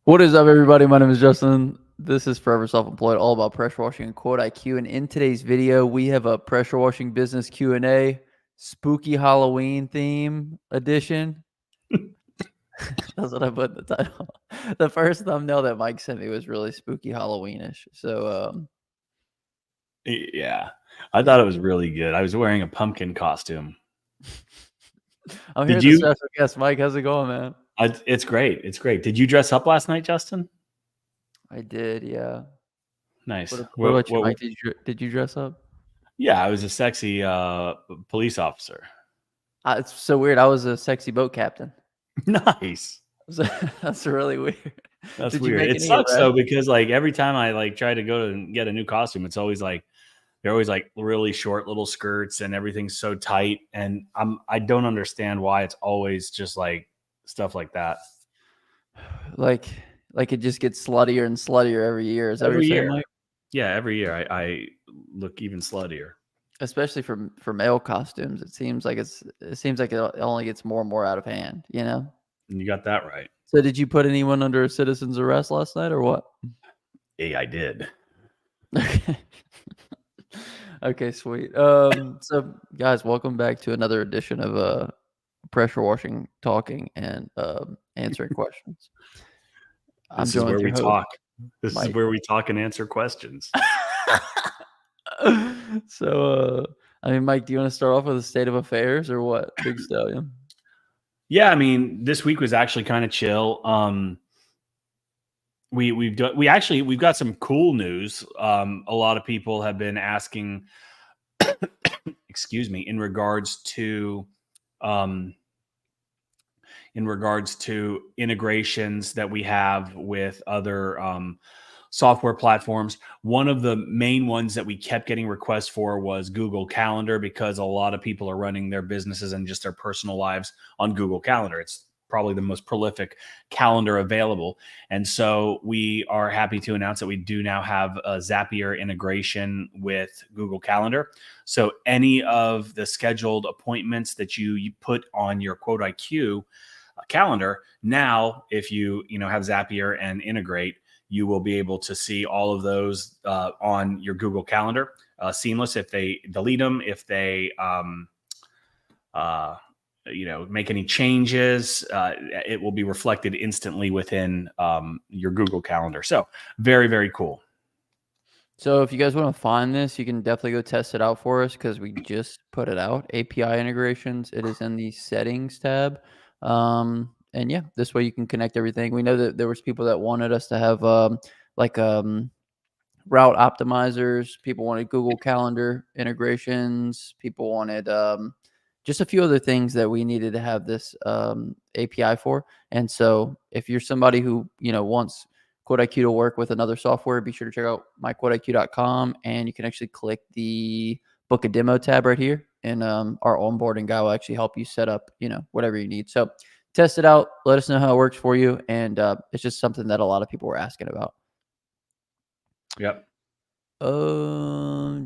What is up, everybody? My name is Justin. This is Forever Self-Employed, all about pressure washing and QuoteIQ. And in today's video, we have a pressure washing business Q&A, spooky Halloween theme edition. That's what I put in the title. The first thumbnail that Mike sent me was really spooky Halloweenish. So, Yeah, I thought it was really good. I was wearing a pumpkin costume. I'm here with a special guest. Mike, how's it going, man? It's great. It's great. Did you dress up last night, Justin? I did, yeah. Nice. What about you, Mike? Did you dress up? Yeah, I was a sexy police officer. It's so weird. I was a sexy boat captain. Nice. That's really weird. That's weird. It sucks though, because like every time I like try to go to get a new costume, it's always like they're always like really short little skirts and everything's so tight. And I don't understand why it's always just like stuff like that. Like it just gets sluttier and sluttier every year. Is that what you're saying, Mike? Yeah, every year I look even sluttier. Especially for male costumes, it seems like it only gets more and more out of hand, you know? And you got that right. So did you put anyone under a citizen's arrest last night or what? Yeah, I did. Okay. Okay, sweet. So guys, welcome back to another edition of pressure washing, talking, and answering questions. This is where we talk. This is where we talk and answer questions. So, I mean, Mike, do you want to start off with a state of affairs or what? Big Stallion. Yeah, I mean, this week was actually kind of chill. We've got some cool news. A lot of people have been asking, excuse me, in regards to integrations that we have with other software platforms. One of the main ones that we kept getting requests for was Google Calendar, because a lot of people are running their businesses and just their personal lives on Google Calendar. It's probably the most prolific calendar available. And so we are happy to announce that we do now have a Zapier integration with Google Calendar. So any of the scheduled appointments that you put on your QuoteIQ calendar, now if you have Zapier and integrate, you will be able to see all of those on your Google Calendar, seamless. If they delete them, if they make any changes, it will be reflected instantly within your Google Calendar. So very, very cool. So if you guys want to find this, you can definitely go test it out for us, because we just put it out. API integrations. It is in the settings tab. And yeah, this way you can connect everything. We know that there was people that wanted us to have route optimizers. People wanted Google Calendar integrations. People wanted just a few other things that we needed to have this API for. And so if you're somebody who wants QuoteIQ to work with another software, be sure to check out myquoteiq.com, and you can actually click the book a demo tab right here, and our onboarding guy will actually help you set up whatever you need. So test it out, let us know how it works for you, and it's just something that a lot of people were asking about. Yep.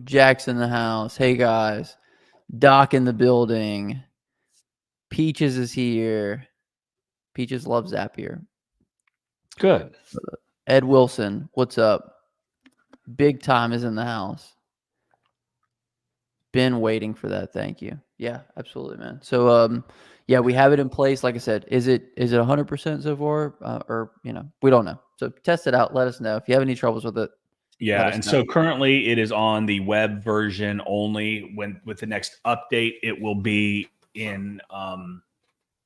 Jack's in the house. Hey guys. Doc in the building. Peaches is here. Peaches loves Zapier. Good. Ed Wilson, what's up? Big Time is in the house. Been waiting for that. Thank you. Yeah, absolutely, man. So, yeah, we have it in place. Like I said, is it 100% so far, or we don't know. So test it out. Let us know if you have any troubles with it. Yeah, and so currently it is on the web version only. With the next update, it will be in the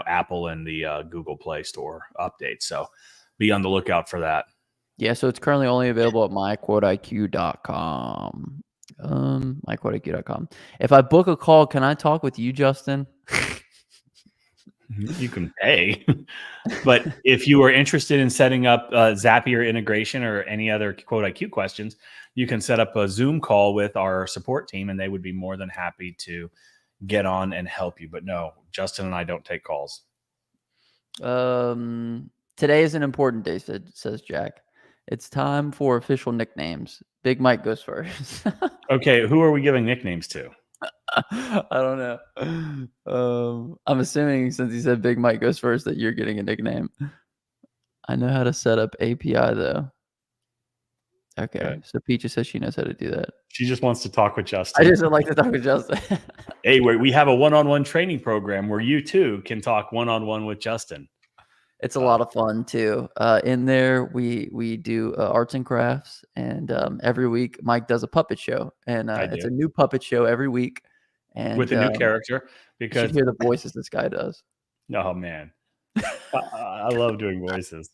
Apple and the Google Play Store update. So be on the lookout for that. Yeah, so it's currently only available at myquoteiq.com. Myquoteiq.com. If I book a call, can I talk with you, Justin? You can pay. But if you are interested in setting up Zapier integration or any other QuoteIQ questions, you can set up a Zoom call with our support team, and they would be more than happy to get on and help you. But no, Justin and I don't take calls. Today is an important day, says Jack. It's time for official nicknames. Big Mike goes first. Okay, who are we giving nicknames to? I don't know. I'm assuming since he said Big Mike goes first that you're getting a nickname. I know how to set up API though. Okay, Good. so Peaches says she knows how to do that. She just wants to talk with I Justin. just would like to talk with Justin. Hey, we have a one-on-one training program where you too can talk one-on-one with Justin. It's a lot of fun too. In there, we do arts and crafts, and every week Mike does a puppet show, and I it's do. a new puppet show every week. And With a new character you should because, hear the voices this guy does. oh man, I love doing voices.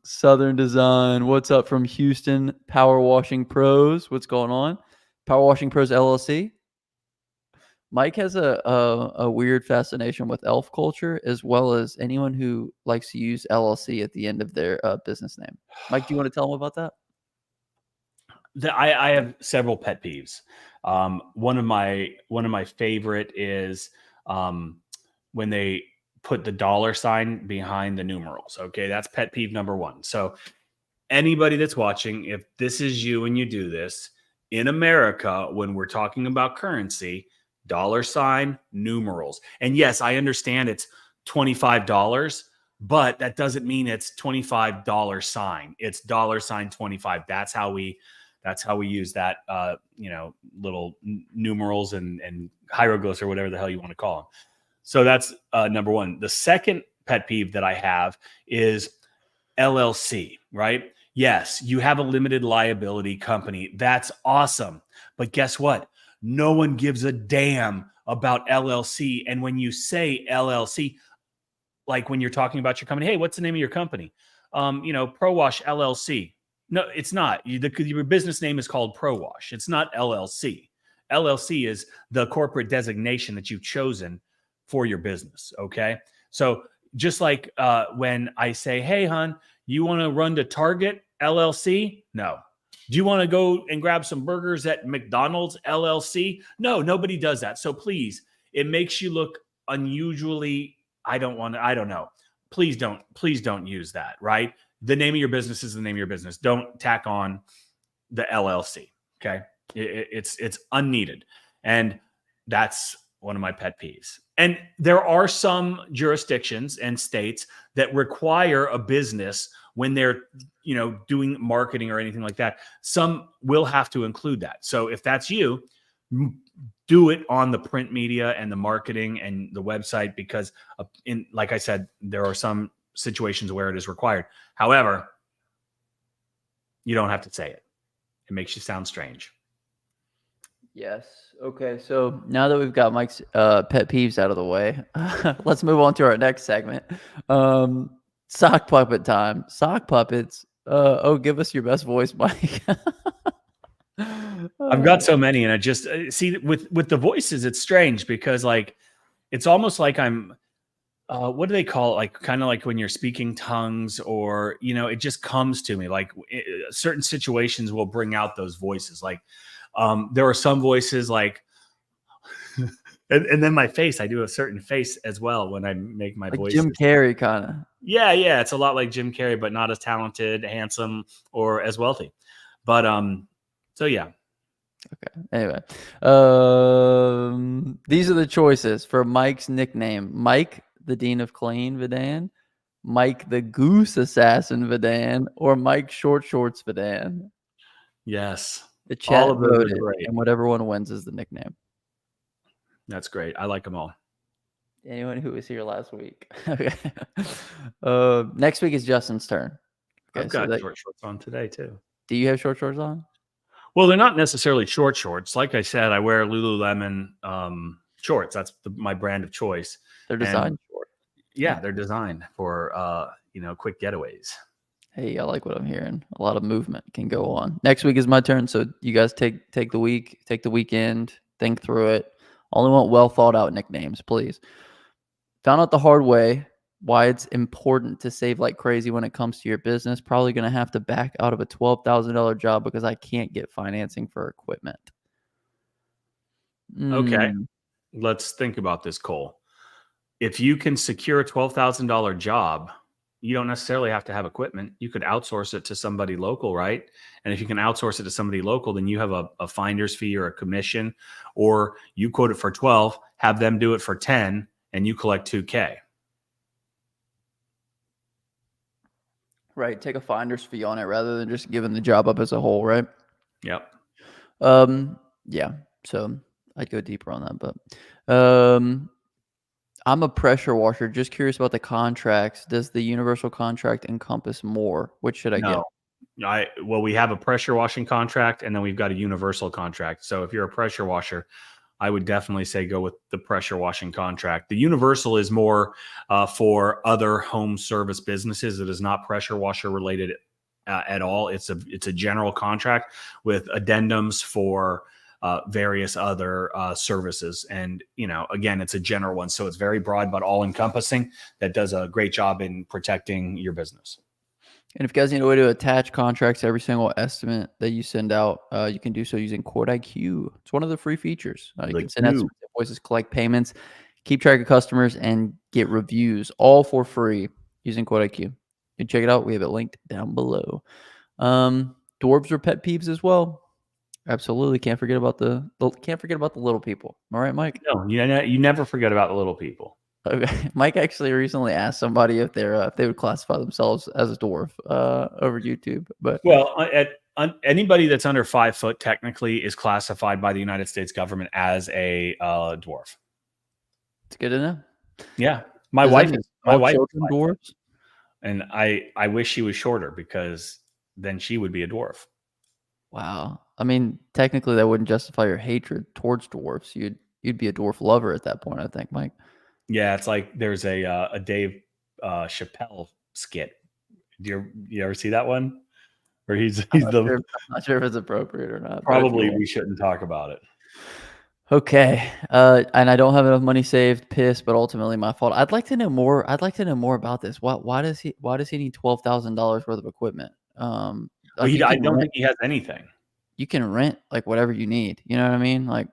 Southern Design. What's up from Houston? Power Washing Pros. What's going on? Power Washing Pros LLC. Mike has a weird fascination with elf culture, as well as anyone who likes to use LLC at the end of their business name. Mike, do you want to tell him about that? I have several pet peeves. One of my favorite is when they put the dollar sign behind the numerals. Okay, that's pet peeve number one. So anybody that's watching, if this is you and you do this in America, when we're talking about currency, dollar sign, numerals. And yes, I understand it's $25, but that doesn't mean it's $25 sign. It's dollar sign 25. That's how we use that, little numerals and hieroglyphs or whatever the hell you want to call them. So that's number one. The second pet peeve that I have is LLC, right? Yes, you have a limited liability company. That's awesome. But guess what? No one gives a damn about LLC. And when you say LLC, like when you're talking about your company, hey, what's the name of your company? Pro Wash LLC. No, it's not. Your business name is called Pro Wash. It's not LLC. LLC is the corporate designation that you've chosen for your business. Okay. So just like when I say, hey, hon, you want to run to Target LLC? No. Do you want to go and grab some burgers at McDonald's LLC? No, nobody does that. So please, it makes you look unusually. I don't know. Please don't use that, right? The name of your business is the name of your business. Don't tack on the LLC. Okay. It's unneeded. And that's one of my pet peeves. And there are some jurisdictions and states that require a business when they're, doing marketing or anything like that. Some will have to include that. So if that's you, do it on the print media and the marketing and the website, because like I said, there are some situations where it is required. However, you don't have to say it. It makes you sound strange. Yes. Okay. So now that we've got Mike's pet peeves out of the way, let's move on to our next segment. Sock puppet time. Sock puppets. Give us your best voice, Mike. I've got so many, and I just see with the voices, it's strange because like it's almost like I'm what do they call it? Like kind of like when you're speaking tongues, or it just comes to me. Like certain situations will bring out those voices. Like there are some voices like, and then my face. I do a certain face as well when I make my like voices. Jim Carrey, kind of. Yeah, it's a lot like Jim Carrey, but not as talented, handsome, or as wealthy. But so yeah. Okay. Anyway, these are the choices for Mike's nickname: Mike, the Dean of Clean Vidan, Mike, the Goose Assassin Vidan, or Mike Short Shorts Vidan. Yes, The chat all of those voted, are great. and whatever one wins is the nickname. That's great. I like them all. Anyone who was here last week. Okay. Next week is Justin's turn. Okay, I've got short shorts on today too. Do you have short shorts on? Well, they're not necessarily short shorts. Like I said, I wear Lululemon shorts. That's my brand of choice. They're designed short. Yeah, they're designed for quick getaways. Hey, I like what I'm hearing. A lot of movement can go on. Next week is my turn, so you guys take the week, take the weekend, think through it. Only want well thought out nicknames, please. Found out the hard way why it's important to save like crazy when it comes to your business. Probably going to have to back out of a $12,000 job because I can't get financing for equipment. Okay, let's think about this, Cole. If you can secure a $12,000 job, you don't necessarily have to have equipment. You could outsource it to somebody local, right? And if you can outsource it to somebody local, then you have a finder's fee or a commission, or you quote it for 12, have them do it for 10, and you collect 2K. Right. Take a finder's fee on it rather than just giving the job up as a whole, right? Yep. Yeah. So I'd go deeper on that, but I'm a pressure washer. Just curious about the contracts. Does the universal contract encompass more? Which should I get? No. Well, we have a pressure washing contract, and then we've got a universal contract. So if you're a pressure washer, I would definitely say go with the pressure washing contract. The universal is more for other home service businesses. It is not pressure washer related at all. It's a general contract with addendums for various other services. And, again, it's a general one. So it's very broad, but all encompassing. That does a great job in protecting your business. And if you guys need a way to attach contracts to every single estimate that you send out, you can do so using QuoteIQ. It's one of the free features. You can send estimates, invoices, collect payments, keep track of customers, and get reviews all for free using QuoteIQ. You can check it out. We have it linked down below. Dwarves are pet peeves as well. Absolutely, can't forget about the little people. All right, Mike. No, you never forget about the little people. Okay. Mike actually recently asked somebody if they would classify themselves as a dwarf over YouTube. But anybody that's under 5 foot technically is classified by the United States government as a dwarf. It's good to know. Yeah, my wife is dwarves, and I wish she was shorter because then she would be a dwarf. Wow. I mean, technically that wouldn't justify your hatred towards dwarfs. You'd be a dwarf lover at that point, I think, Mike. Yeah, it's like there's a Dave Chappelle skit. Do you ever see that one? Where I'm not sure if it's appropriate or not. Probably we shouldn't talk about it. Okay. And I don't have enough money saved. Pissed, but ultimately my fault. I'd like to know more. About this. Why does he need $12,000 worth of equipment? I don't think he has anything. You can rent like whatever you need. You know what I mean? Like,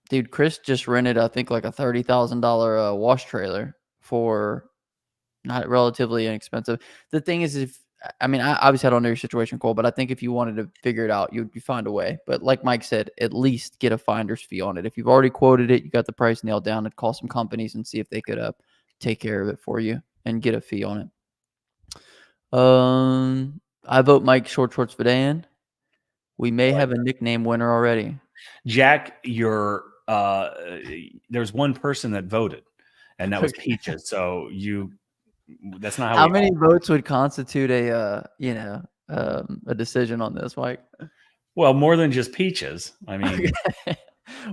dude, Chris just rented, I think, like a $30,000 wash trailer for not relatively inexpensive. The thing is, I obviously I don't know your situation, Cole, but I think if you wanted to figure it out, you'd find a way. But like Mike said, at least get a finder's fee on it. If you've already quoted it, you got the price nailed down, and call some companies and see if they could take care of it for you and get a fee on it. I vote Mike Short Shorts Vidan. We may have a nickname winner already. Jack, there's one person that voted, and that was Peaches. So that's not how many votes would constitute a decision on this, Mike? Well, more than just Peaches. I mean,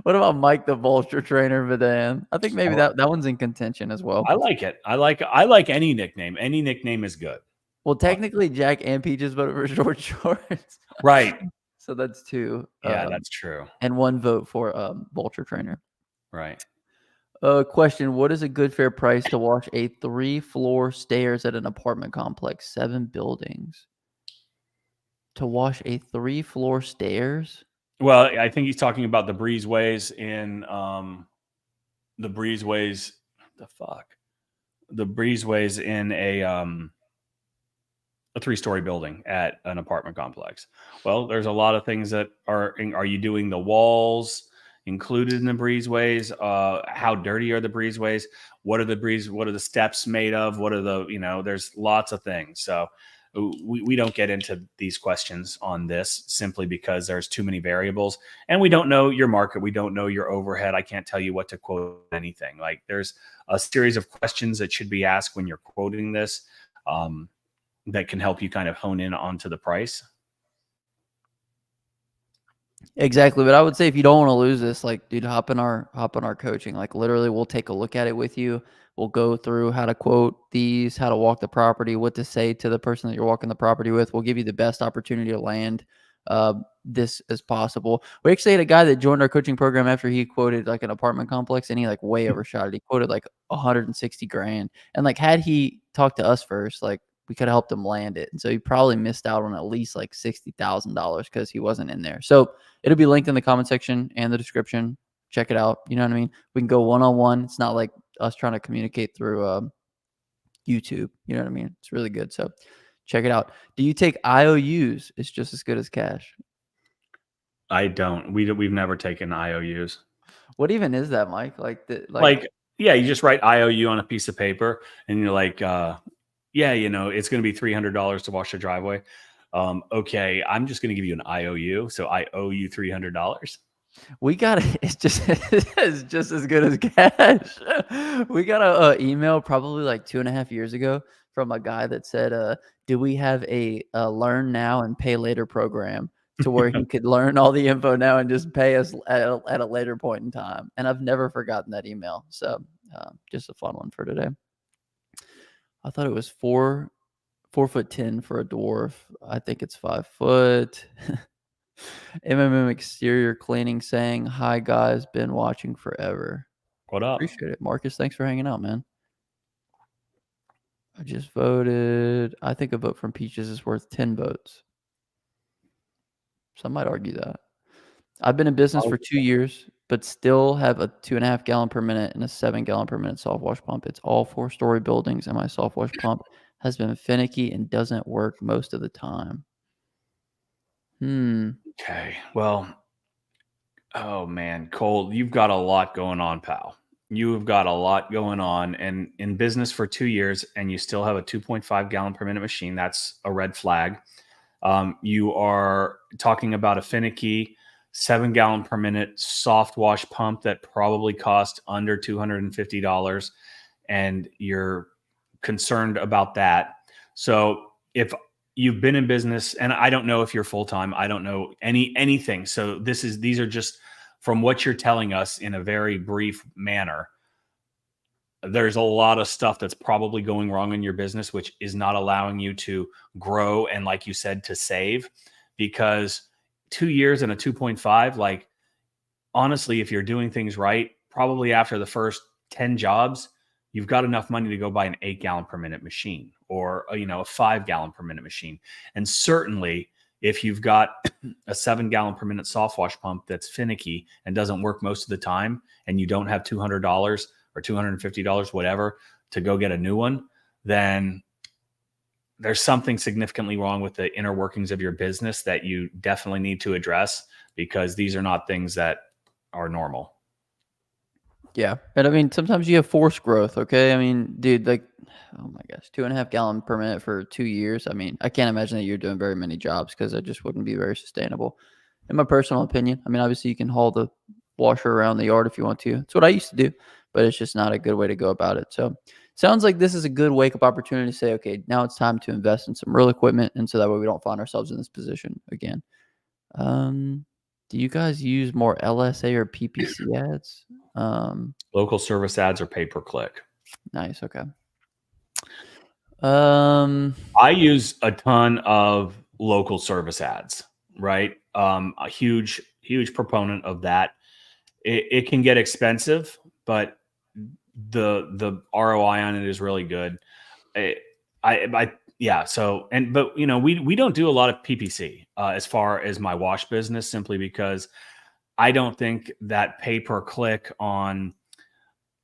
what about Mike the Vulture Trainer Vidan? I think maybe that one's in contention as well. I like it. I like any nickname. Any nickname is good. Well, technically, Jack and Peaches voted for Short Shorts. Right. So that's 2. Yeah, that's true. And 1 vote for Vulture Trainer. Right. Question: what is a good fair price to wash a 3-floor stairs at an apartment complex, 7 buildings? To wash a 3-floor stairs? Well, I think he's talking about the breezeways in the breezeways. The breezeways in a 3-story building at an apartment complex. Well, there's a lot of things that are you doing the walls included in the breezeways? How dirty are the breezeways? What are the steps made of? What are there's lots of things. So we don't get into these questions on this simply because there's too many variables, and we don't know your market. We don't know your overhead. I can't tell you what to quote anything. Like, there's a series of questions that should be asked when you're quoting this that can help you kind of hone in onto the price. Exactly. But I would say if you don't want to lose this, like, dude, hop in our coaching. Like, literally, we'll take a look at it with you. We'll go through how to quote these, how to walk the property, what to say to the person that you're walking the property with. We'll give you the best opportunity to land this as possible. We actually had a guy that joined our coaching program after he quoted like an apartment complex, and he like way overshot it. He quoted like 160 grand. And like, had he talked to us first, like, we could have helped him land it. And so he probably missed out on at least like $60,000 because he wasn't in there. So it'll be linked in the comment section and the description. Check it out. You know what I mean? We can go one-on-one. It's not like us trying to communicate through, YouTube. You know what I mean? It's really good. So check it out. Do you take IOUs? It's just as good as cash. I don't. We've never taken IOUs. What even is that, Mike? Like, yeah, you just write IOU on a piece of paper, and you're like, yeah, it's going to be $300 to wash the driveway. Okay, I'm just going to give you an IOU, so I owe you $300. we got it's just it's just as good as cash. We got a email probably like 2.5 years ago from a guy that said, "Do we have a learn now and pay later program to where he could learn all the info now and just pay us at a later point in time?" And I've never forgotten that email. So just a fun one for today. I thought it was 4'10" for a dwarf. I think it's 5 foot. MMM exterior cleaning saying, "Hi guys, been watching forever." What up? Appreciate it. Marcus, thanks for hanging out, man. I just voted. I think a vote from Peaches is worth 10 votes. Some might argue that. I've been in business for 2 years, but still have a 2.5 gallon per minute and a 7 gallon per minute soft wash pump. It's all 4-story buildings, and my soft wash pump has been finicky and doesn't work most of the time. Okay. Well, oh man, Cole, you've got a lot going on, pal. You've got a lot going on, and in business for 2 years, and you still have a 2.5 gallon per minute machine. That's a red flag. You are talking about a finicky 7 gallon per minute soft wash pump that probably cost under $250, and you're concerned about that. So if you've been in business, and I don't know if you're full-time, I don't know anything. So these are just from what you're telling us in a very brief manner. There's a lot of stuff that's probably going wrong in your business, which is not allowing you to grow. And like you said, to save, because 2 years and a 2.5, like, honestly, if you're doing things right, probably after the first 10 jobs, you've got enough money to go buy an 8 gallon per minute machine, or a 5 gallon per minute machine. And certainly if you've got a 7 gallon per minute soft wash pump that's finicky and doesn't work most of the time, and you don't have $200 or $250, whatever, to go get a new one, then there's something significantly wrong with the inner workings of your business that you definitely need to address, because these are not things that are normal. Yeah. And I mean, sometimes you have forced growth. Okay. I mean, dude, like, oh my gosh, 2.5 gallon per minute for 2 years. I mean, I can't imagine that you're doing very many jobs, because it just wouldn't be very sustainable. In my personal opinion, I mean, obviously you can haul the washer around the yard if you want to. It's what I used to do, but it's just not a good way to go about it. So sounds like this is a good wake up opportunity to say, okay, now it's time to invest in some real equipment. And so that way we don't find ourselves in this position again. Do you guys use more LSA or PPC ads? Local service ads or pay-per-click? Nice. Okay. I use a ton of local service ads, right? A huge proponent of that. It can get expensive, but the ROI on it is really good. Yeah. So, but we don't do a lot of PPC as far as my wash business, simply because I don't think that pay-per-click on,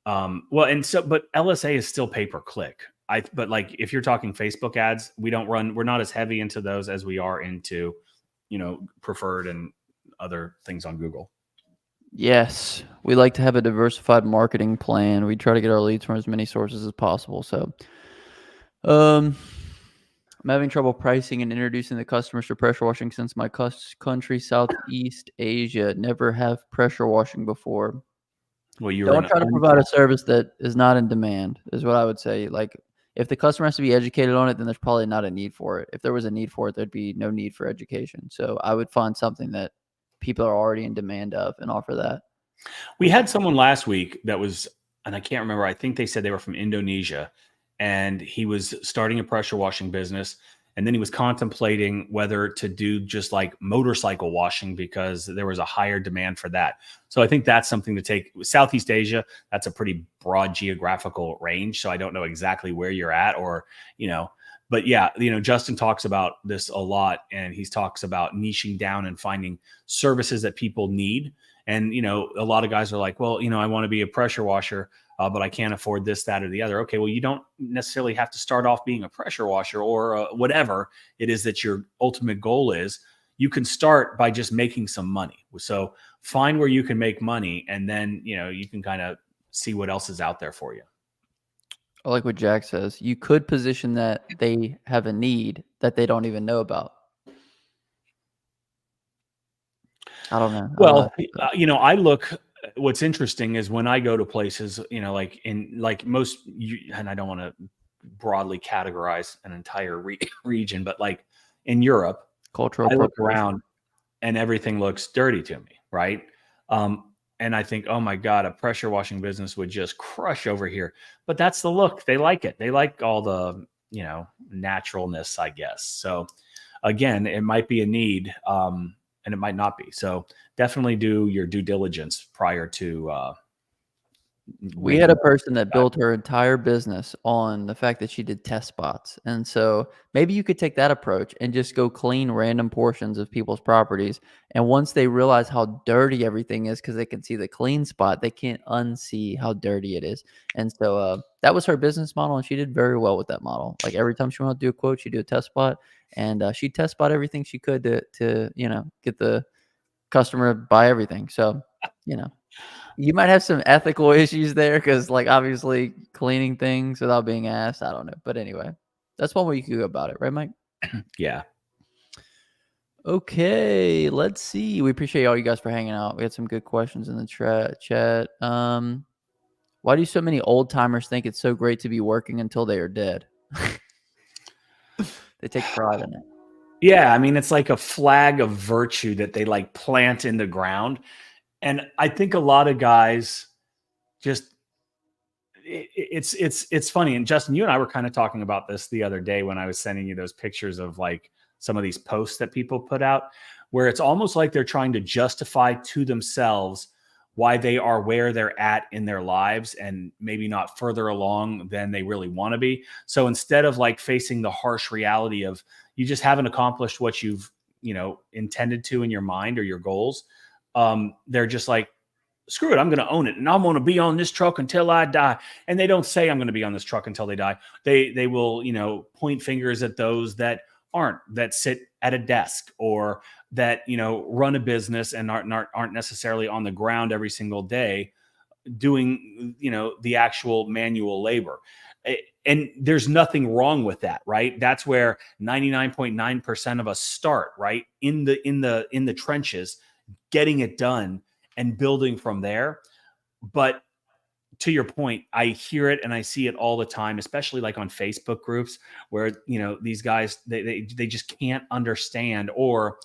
but LSA is still pay-per-click. But like, if you're talking Facebook ads, we're not as heavy into those as we are into, preferred and other things on Google. Yes, we like to have a diversified marketing plan. We try to get our leads from as many sources as possible. So, I'm having trouble pricing and introducing the customers to pressure washing, since my country, Southeast Asia, never have pressure washing before. Well, you Don't try to provide a service that is not in demand, is what I would say. Like, if the customer has to be educated on it, then there's probably not a need for it. If there was a need for it, there'd be no need for education. So I would find something that people are already in demand of and offer that. We had someone last week that was, and I can't remember, I think they said they were from Indonesia, and he was starting a pressure washing business. And then he was contemplating whether to do just like motorcycle washing, because there was a higher demand for that. So I think that's something to take. Southeast Asia, that's a pretty broad geographical range. So I don't know exactly where you're at, but yeah, Justin talks about this a lot, and he talks about niching down and finding services that people need. And, a lot of guys are like, well, I want to be a pressure washer. but I can't afford this, that, or the other. Okay, well, you don't necessarily have to start off being a pressure washer or whatever it is that your ultimate goal is. You can start by just making some money. So find where you can make money, and then you can kind of see what else is out there for you. I like what Jack says. You could position that they have a need that they don't even know about. I don't know. Well, I look. What's interesting is when I go to places, like most, and I don't want to broadly categorize an entire region, but like in Europe, Cultural I look appropriation. around and everything looks dirty to me, right? And I think, oh my God, a pressure washing business would just crush over here. But that's the look. They like it. They like all the, naturalness, I guess. So again, it might be a need, and it might not be. So definitely do your due diligence prior to We had a making. person that built her entire business on the fact that she did test spots. And so maybe you could take that approach and just go clean random portions of people's properties. And once they realize how dirty everything is, because they can see the clean spot, they can't unsee how dirty it is. And so that was her business model. And she did very well with that model. Like every time she wanted to do a quote, she'd do a test spot. And she test spot everything she could to get the customer to buy everything. So, you might have some ethical issues there because, like, obviously cleaning things without being asked, I don't know. But anyway, that's one way you could go about it, right, Mike? Yeah. Okay, let's see. We appreciate all you guys for hanging out. We had some good questions in the chat. Why do so many old timers think it's so great to be working until they are dead? They take pride in it. Yeah. I mean, it's like a flag of virtue that they like plant in the ground. And I think a lot of guys just, it's funny. And Justin, you and I were kind of talking about this the other day when I was sending you those pictures of like some of these posts that people put out, where it's almost like they're trying to justify to themselves why they are where they're at in their lives and maybe not further along than they really want to be. So instead of like facing the harsh reality of you just haven't accomplished what you've, intended to in your mind or your goals, they're just like, screw it, I'm going to own it, and I'm going to be on this truck until I die. And they don't say I'm going to be on this truck until they die. They will, point fingers at those that aren't, that sit at a desk or that, run a business and aren't necessarily on the ground every single day doing, the actual manual labor. And there's nothing wrong with that, right? That's where 99.9% of us start, right? In the trenches, getting it done and building from there. But to your point, I hear it and I see it all the time, especially like on Facebook groups where, these guys, they just can't understand, or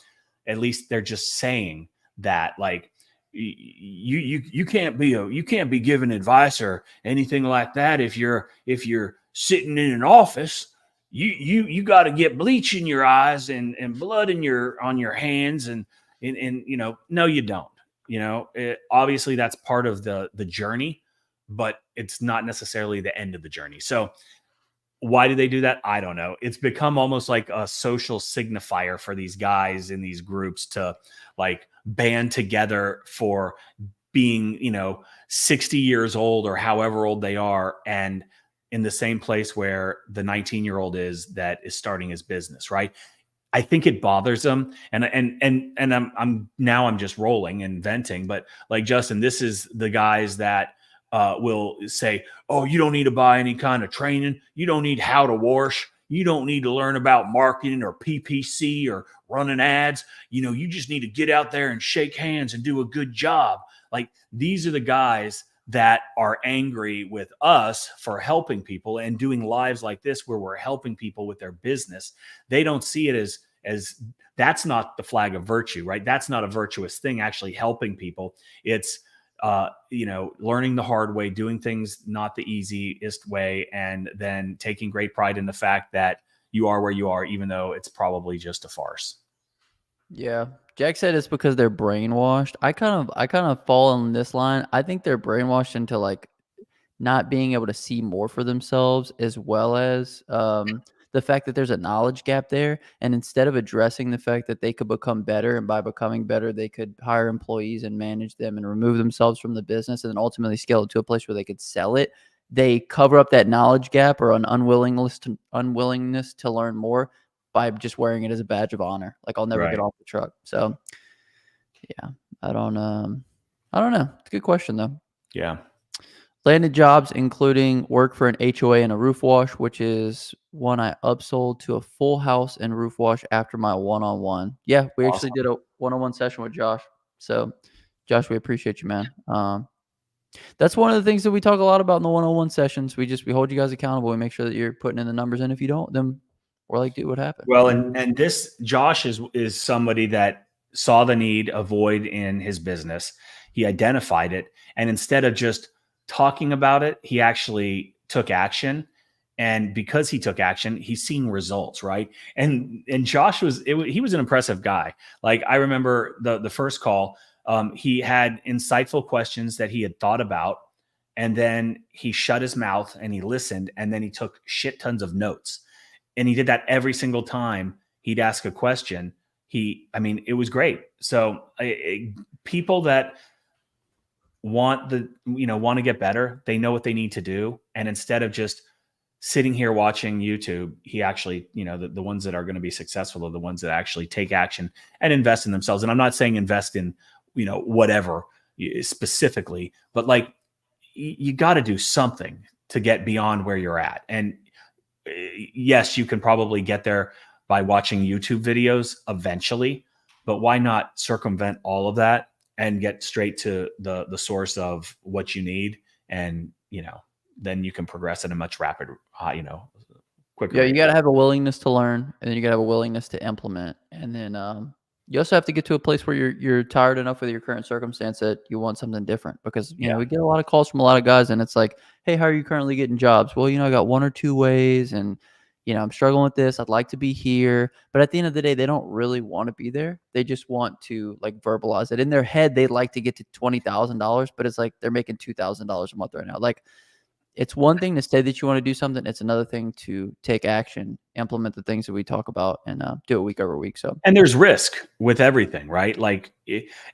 at least they're just saying that like, you can't be giving advice or anything like that if you're sitting in an office. You got to get bleach in your eyes and blood in on your hands and no, you don't. Obviously that's part of the journey, but it's not necessarily the end of the journey. So why do they do that? I don't know. It's become almost like a social signifier for these guys in these groups to like band together for being, 60 years old or however old they are, and in the same place where the 19-year-old is that is starting his business, right? I think it bothers them, and I'm just rolling and venting, but like Justin, this is the guys that will say, "Oh, you don't need to buy any kind of training. You don't need how to wash. You don't need to learn about marketing or PPC or running ads. You just need to get out there and shake hands and do a good job." Like these are the guys that are angry with us for helping people and doing lives like this where we're helping people with their business. They don't see it as that's not the flag of virtue, right? That's not a virtuous thing, actually helping people. It's learning the hard way, doing things not the easiest way, and then taking great pride in the fact that you are where you are, even though it's probably just a farce. Yeah. Jack said it's because they're brainwashed. I kind of fall on this line. I think they're brainwashed into like not being able to see more for themselves, as well as the fact that there's a knowledge gap there, and instead of addressing the fact that they could become better, and by becoming better, they could hire employees and manage them and remove themselves from the business and then ultimately scale it to a place where they could sell it, they cover up that knowledge gap or an unwillingness to learn more by just wearing it as a badge of honor. Like, I'll never get Right. off the truck. So, yeah, I don't know. It's a good question though. Yeah. Landed jobs, including work for an HOA and a roof wash, which is one I upsold to a full house and roof wash after my one-on-one. Yeah, we actually Awesome. did a one-on-one session with Josh. So, Josh, we appreciate you, man. That's one of the things that we talk a lot about in the one-on-one sessions. We hold you guys accountable. We make sure that you're putting in the numbers, and if you don't, then we're like, dude, what happened? Well, and this Josh is somebody that saw the need, a void in his business. He identified it, and instead of just talking about it, he actually took action. And because he took action, he's seeing results, right? And Josh he was an impressive guy. Like, I remember the first call, he had insightful questions that he had thought about, and then he shut his mouth and he listened, and then he took shit tons of notes. And he did that every single time he'd ask a question. It was great. So people that want to get better, they know what they need to do. And instead of just sitting here watching YouTube, he actually, the ones that are going to be successful are the ones that actually take action and invest in themselves. And I'm not saying invest in, whatever specifically, but like, you got to do something to get beyond where you're at. And yes, you can probably get there by watching YouTube videos eventually, but why not circumvent all of that and get straight to the source of what you need? And, then you can progress at a much quicker Yeah, you rate. gotta have a willingness to learn, and then you gotta have a willingness to implement, and then you also have to get to a place where you're tired enough with your current circumstance that you want something different. Because Yeah. we get a lot of calls from a lot of guys, and it's like, "Hey, how are you currently getting jobs?" Well, I got one or two ways, and I'm struggling with this. I'd like to be here, but at the end of the day, they don't really want to be there. They just want to like verbalize it in their head. They'd like to get to $20,000, but it's like they're making $2,000 a month right now. Like, it's one thing to say that you want to do something. It's another thing to take action, implement the things that we talk about, and do it week over week. So, And there's risk with everything, right? Like,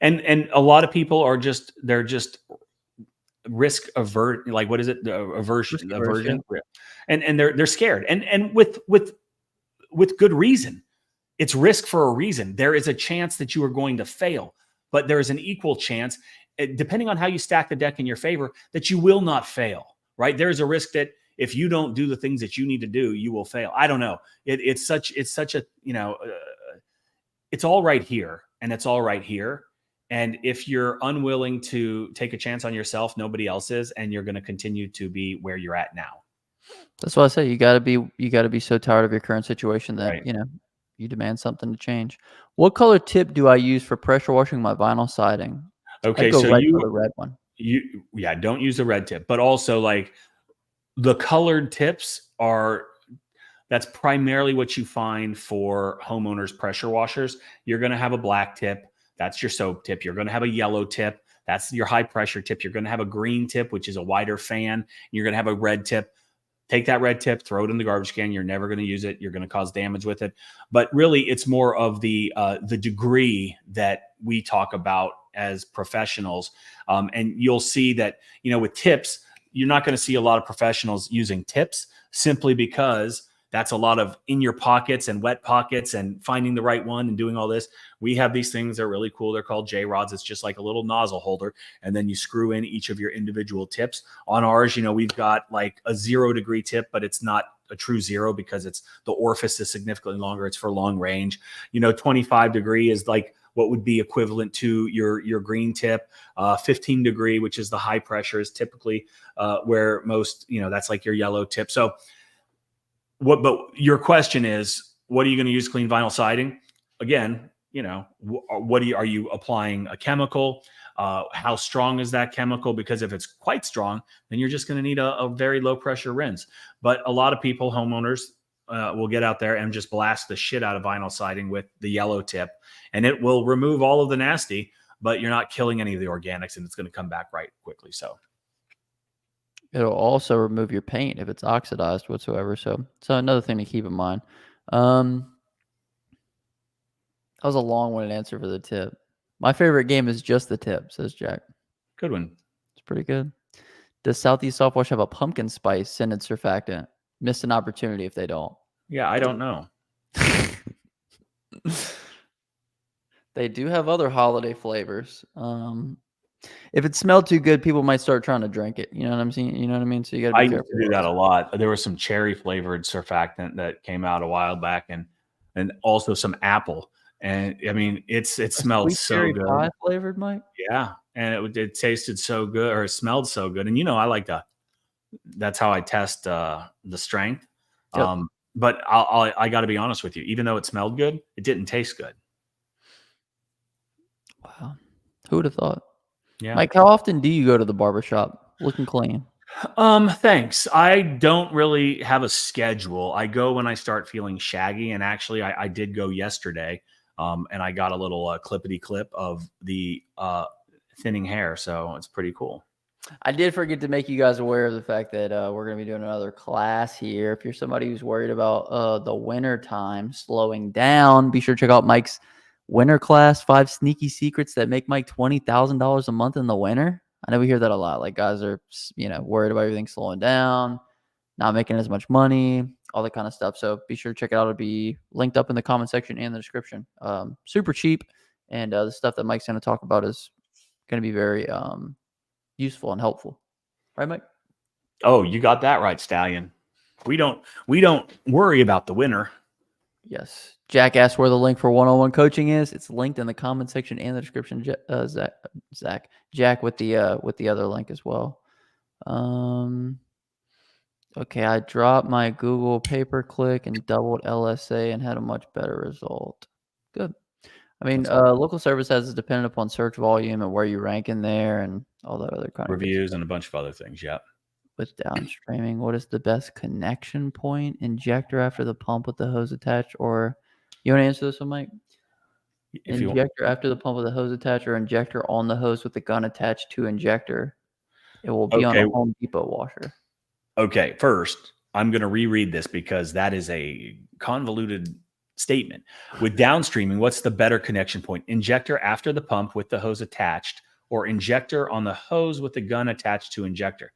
and a lot of people are they're just risk avert. Like, what is it? The risk averse, yeah. aversion. And they're scared. And with good reason. It's risk for a reason. There is a chance that you are going to fail, but there is an equal chance, depending on how you stack the deck in your favor, that you will not fail, right? There is a risk that if you don't do the things that you need to do, you will fail. I don't know. It's such a, it's all right here and it's all right here. And if you're unwilling to take a chance on yourself, nobody else is, and you're going to continue to be where you're at now. That's why I say you gotta be so tired of your current situation that Right. you demand something to change. What color tip do I use for pressure washing my vinyl siding? I'd Okay. go So red for the red one. don't use the red tip, but also like the colored tips that's primarily what you find for homeowners pressure washers. You're going to have a black tip. That's your soap tip. You're going to have a yellow tip. That's your high pressure tip. You're going to have a green tip, which is a wider fan. You're going to have a red tip. Take that red tip, throw it in the garbage can. You're never going to use it. You're going to cause damage with it. But really, it's more of the degree that we talk about as professionals. And you'll see that, with tips, you're not going to see a lot of professionals using tips simply because that's a lot of in your pockets and wet pockets and finding the right one and doing all this. We have these things that are really cool. They're called J-rods. It's just like a little nozzle holder. And then you screw in each of your individual tips. On ours, we've got like a 0 degree tip, but it's not a true 0 because the orifice is significantly longer. It's for long range. 25 degree is like what would be equivalent to your green tip. 15 degree, which is the high pressure, is typically where most, that's like your yellow tip. So but your question is, what are you going to use clean vinyl siding? Again, are you applying a chemical? How strong is that chemical? Because if it's quite strong, then you're just going to need a very low pressure rinse. But a lot of people, homeowners, will get out there and just blast the shit out of vinyl siding with the yellow tip, and it will remove all of the nasty, but you're not killing any of the organics, and it's going to come back right quickly. So It'll also remove your paint if it's oxidized whatsoever. So another thing to keep in mind. That was a long-winded answer for the tip. My favorite game is just the tip, says Jack. Good one. It's pretty good. Does Southeast Softwash have a pumpkin spice scented surfactant? Missed an opportunity if they don't. Yeah, I don't know. They do have other holiday flavors. If it smelled too good, people might start trying to drink it. You know what I'm saying? You know what I mean? So you got to I be used careful. to do that a lot. There was some cherry flavored surfactant that came out a while back, and also some apple. And I mean, it A smelled sweet so cherry good. pie flavored, Mike? Yeah, and it tasted so good, or it smelled so good. And I like to. That's how I test the strength. Yep. But I got to be honest with you. Even though it smelled good, it didn't taste good. Wow. Who would have thought? Yeah. Mike, how often do you go to the barbershop looking clean? Thanks. I don't really have a schedule. I go when I start feeling shaggy, and actually, I did go yesterday, and I got a little clippity clip of the thinning hair, so it's pretty cool. I did forget to make you guys aware of the fact that we're going to be doing another class here. If you're somebody who's worried about the winter time slowing down, be sure to check out Mike's winter class, 5 sneaky secrets that make Mike $20,000 a month in the winter. I know we hear that a lot. Like guys are, worried about everything slowing down, not making as much money, all that kind of stuff. So be sure to check it out. It'll be linked up in the comment section and the description. Super cheap. And the stuff that Mike's going to talk about is going to be very useful and helpful. Right, Mike? Oh, you got that right, Stallion. We don't worry about the winter. Yes. Jack asked where the link for one-on-one coaching is. It's linked in the comment section and the description. Jack with the other link as well. Okay, I dropped my Google pay-per-click and doubled LSA and had a much better result. Good. I mean, local service ads is dependent upon search volume and where you rank in there and all that other kind of reviews and a bunch of other things. Yeah. With downstreaming, what is the best connection point? Injector after the pump with the hose attached, or you want to answer this one, Mike? If you Injector after the pump with the hose attached, or injector on the hose with the gun attached to injector. It will be on a Home Depot washer. Okay, first, I'm going to reread this because that is a convoluted statement. With downstreaming, what's the better connection point? Injector after the pump with the hose attached, or injector on the hose with the gun attached to injector?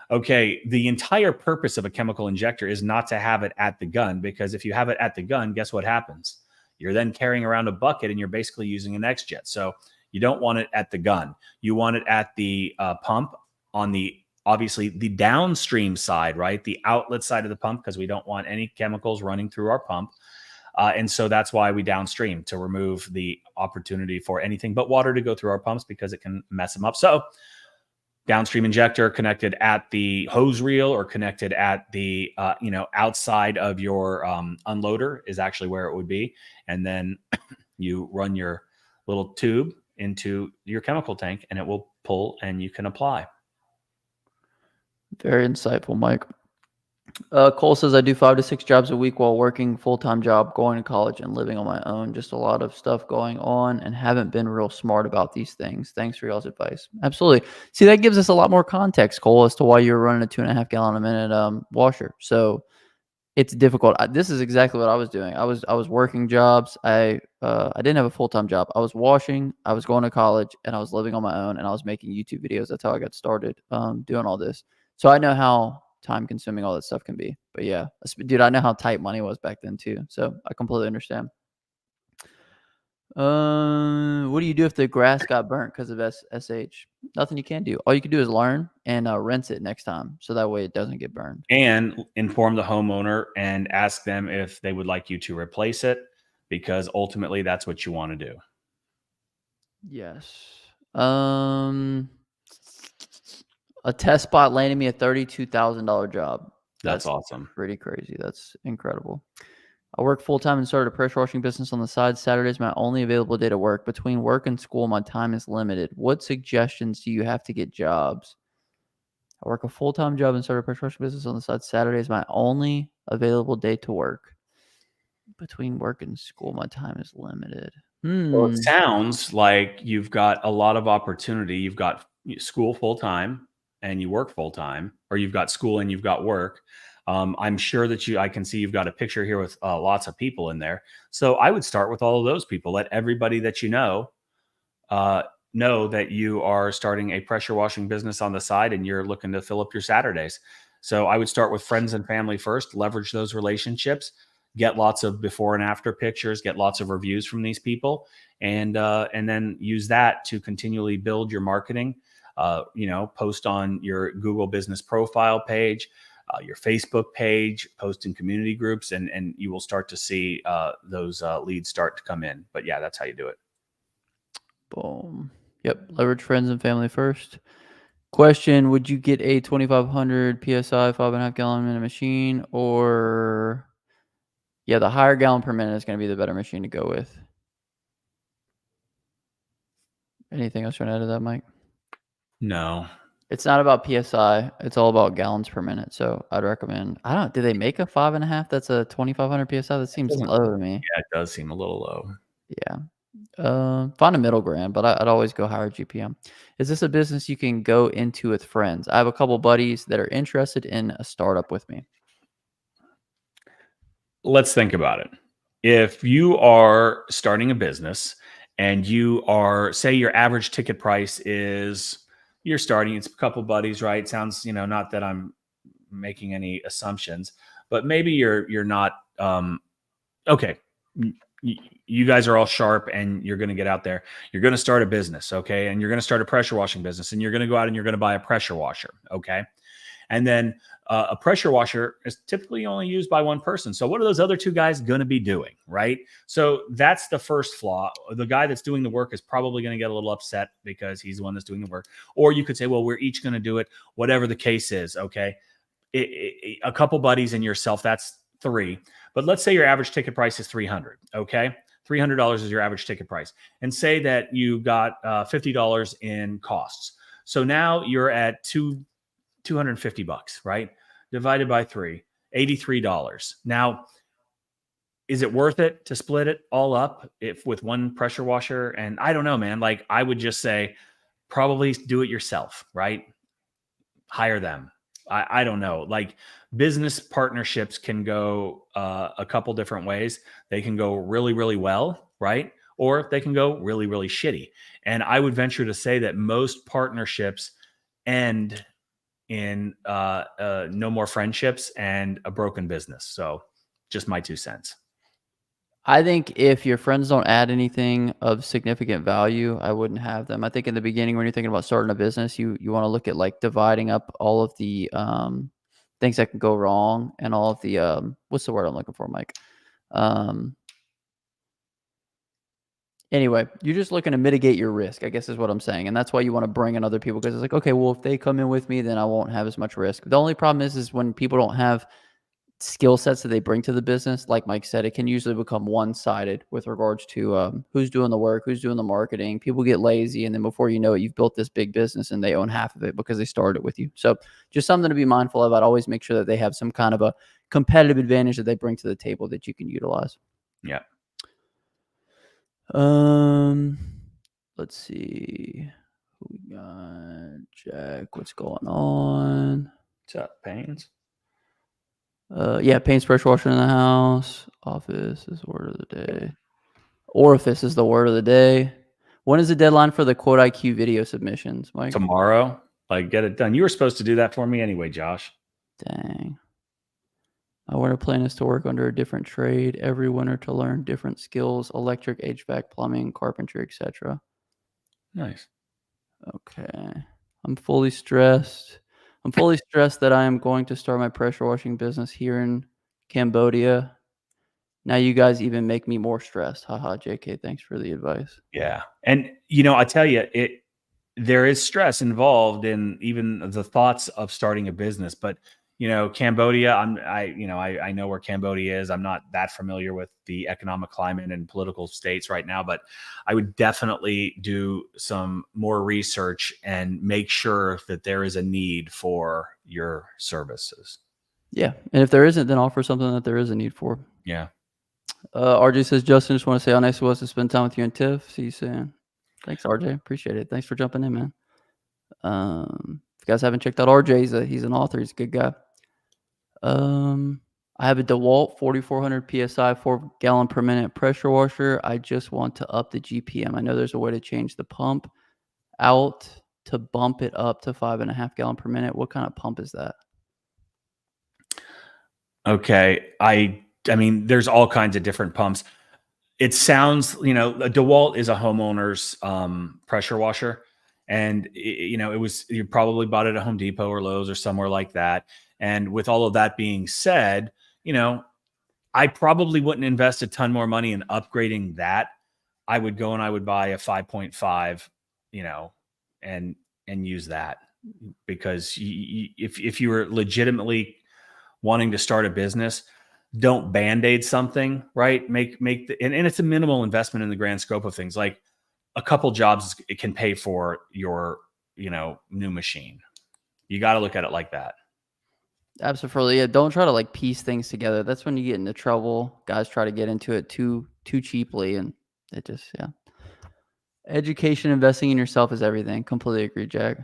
Okay, the entire purpose of a chemical injector is not to have it at the gun, because if you have it at the gun, guess what happens? You're then carrying around a bucket and you're basically using an X-Jet. So you don't want it at the gun. You want it at the pump on the, obviously, the downstream side, right? The outlet side of the pump, because we don't want any chemicals running through our pump. And so that's why we downstream, to remove the opportunity for anything but water to go through our pumps, because it can mess them up. So downstream injector connected at the hose reel or connected at the outside of your unloader is actually where it would be. And then you run your little tube into your chemical tank and it will pull and you can apply. Very insightful, Mike. Cole says, I do 5 to 6 jobs a week while working full-time job, going to college, and living on my own. Just a lot of stuff going on and haven't been real smart about these things. Thanks for y'all's advice. Absolutely. See, that gives us a lot more context, Cole, as to why you're running a 2.5 gallon a minute washer. So it's difficult. This is exactly what I was doing. I was working jobs. I didn't have a full-time job. I was washing, I was going to college, and I was living on my own, and I was making YouTube videos. That's how I got started doing all this. So I know how time consuming all that stuff can be. But yeah, dude, I know how tight money was back then too. So I completely understand. What do you do if the grass got burnt because of SH? Nothing you can do. All you can do is learn and rinse it next time, so that way it doesn't get burned. And inform the homeowner and ask them if they would like you to replace it, because ultimately that's what you want to do. Yes. A test spot landed me a $32,000 job. That's awesome. Pretty crazy. That's incredible. I work full-time and started a pressure washing business on the side. Saturday is my only available day to work. Between work and school, my time is limited. What suggestions do you have to get jobs? I work a full-time job and started a pressure washing business on the side. Saturday is my only available day to work. Between work and school, my time is limited. Well, it sounds like you've got a lot of opportunity. You've got school full-time. and you work full time, or you've got school and you've got work, I'm sure that I can see you've got a picture here with lots of people in there. So I would start with all of those people. Let everybody that you uh, know that you are starting a pressure washing business on the side and you're looking to fill up your Saturdays. So I would start with friends and family first, leverage those relationships, get lots of before and after pictures, get lots of reviews from these people, and then use that to continually build your marketing. Post on your Google business profile page, your Facebook page, post in community groups, and you will start to see those leads start to come in. But yeah, that's how you do it. Boom. Yep. Leverage friends and family first. Question: would you get a 2,500 psi 5.5 gallon minute machine, or the higher gallon per minute is going to be the better machine to go with? Anything else you want to add to that, Mike? No. It's not about psi. It's all about gallons per minute. So I'd recommend. I don't know. Do they make a 5.5? That's a 2,500 psi. That seems low to me. Yeah, it does seem a little low. Yeah. Find a middle ground, but I'd always go higher GPM. Is this a business you can go into with friends? I have a couple buddies that are interested in a startup with me. Let's think about it. If you are starting a business and you are, say, your average ticket price is, you're starting, it's a couple buddies, right? Sounds, not that I'm making any assumptions, but maybe you're not, okay. You guys are all sharp and you're going to get out there. You're going to start a business, okay? And you're going to start a pressure washing business, and you're going to go out and you're going to buy a pressure washer, okay? And then a pressure washer is typically only used by one person. So what are those other two guys going to be doing, right? So that's the first flaw. The guy that's doing the work is probably going to get a little upset because he's the one that's doing the work. Or you could say, well, we're each going to do it, whatever the case is, okay? A couple buddies and yourself, that's 3. But let's say your average ticket price is $300, okay? $300 is your average ticket price. And say that you got $50 in costs. So now you're at $250, right? Divided by 3, $83. Now, is it worth it to split it all up if with one pressure washer? And I don't know, man. Like, I would just say probably do it yourself, right? Hire them. I don't know. Like, business partnerships can go a couple different ways. They can go really, really well, right? Or they can go really, really shitty. And I would venture to say that most partnerships end in no more friendships and a broken business. So just my 2 cents. I think if your friends don't add anything of significant value, I wouldn't have them. I think in the beginning, when you're thinking about starting a business, you want to look at like dividing up all of the things that can go wrong and all of the what's the word I'm looking for, Mike? Anyway, you're just looking to mitigate your risk, I guess is what I'm saying. And that's why you want to bring in other people, because it's like, okay, well, if they come in with me, then I won't have as much risk. The only problem is when people don't have skill sets that they bring to the business. Like Mike said, it can usually become one-sided with regards to who's doing the work, who's doing the marketing. People get lazy, and then before you know it, you've built this big business and they own half of it because they started with you. So just something to be mindful of. I'd always make sure that they have some kind of a competitive advantage that they bring to the table that you can utilize. Yeah. Let's see. Who we got? Jack, what's going on? What's up, Pains? Paint's pressure washer in the house. Office is the word of the day. Orifice is the word of the day. When is the deadline for the QuoteIQ video submissions, Mike? Tomorrow. Like, get it done. You were supposed to do that for me anyway, Josh. Dang. My winter plan is to work under a different trade every winter to learn different skills: electric, HVAC, plumbing, carpentry, etc. Nice. Okay. I'm fully stressed. That I am going to start my pressure washing business here in Cambodia. Now you guys even make me more stressed. Haha, JK, thanks for the advice. Yeah. And I tell you, there is stress involved in even the thoughts of starting a business. But Cambodia, I know where Cambodia is. I'm not that familiar with the economic climate and political states right now, but I would definitely do some more research and make sure that there is a need for your services. Yeah. And if there isn't, then offer something that there is a need for. Yeah. RJ says, Justin, just want to say how nice it was to spend time with you and Tiff. See you soon. Thanks, RJ. Appreciate it. Thanks for jumping in, man. you guys haven't checked out RJ, he's an author. He's a good guy. I have a DeWalt 4400 psi 4 gallon per minute pressure washer. I just want to up the GPM. I know there's a way to change the pump out to bump it up to 5.5 gallon per minute. What kind of pump is that? Okay. I mean, there's all kinds of different pumps. It sounds, a DeWalt is a homeowner's pressure washer. And, you probably bought it at Home Depot or Lowe's or somewhere like that. And with all of that being said, I probably wouldn't invest a ton more money in upgrading that. I would go and I would buy a 5.5, and use that, because if you were legitimately wanting to start a business, don't band-aid something, right? And it's a minimal investment in the grand scope of things. Like a couple jobs, it can pay for your, new machine. You got to look at it like that. Absolutely. Yeah, don't try to like piece things together. That's when you get into trouble. Guys try to get into it too cheaply, and it just, yeah. Education, investing in yourself is everything. Completely agree, Jack.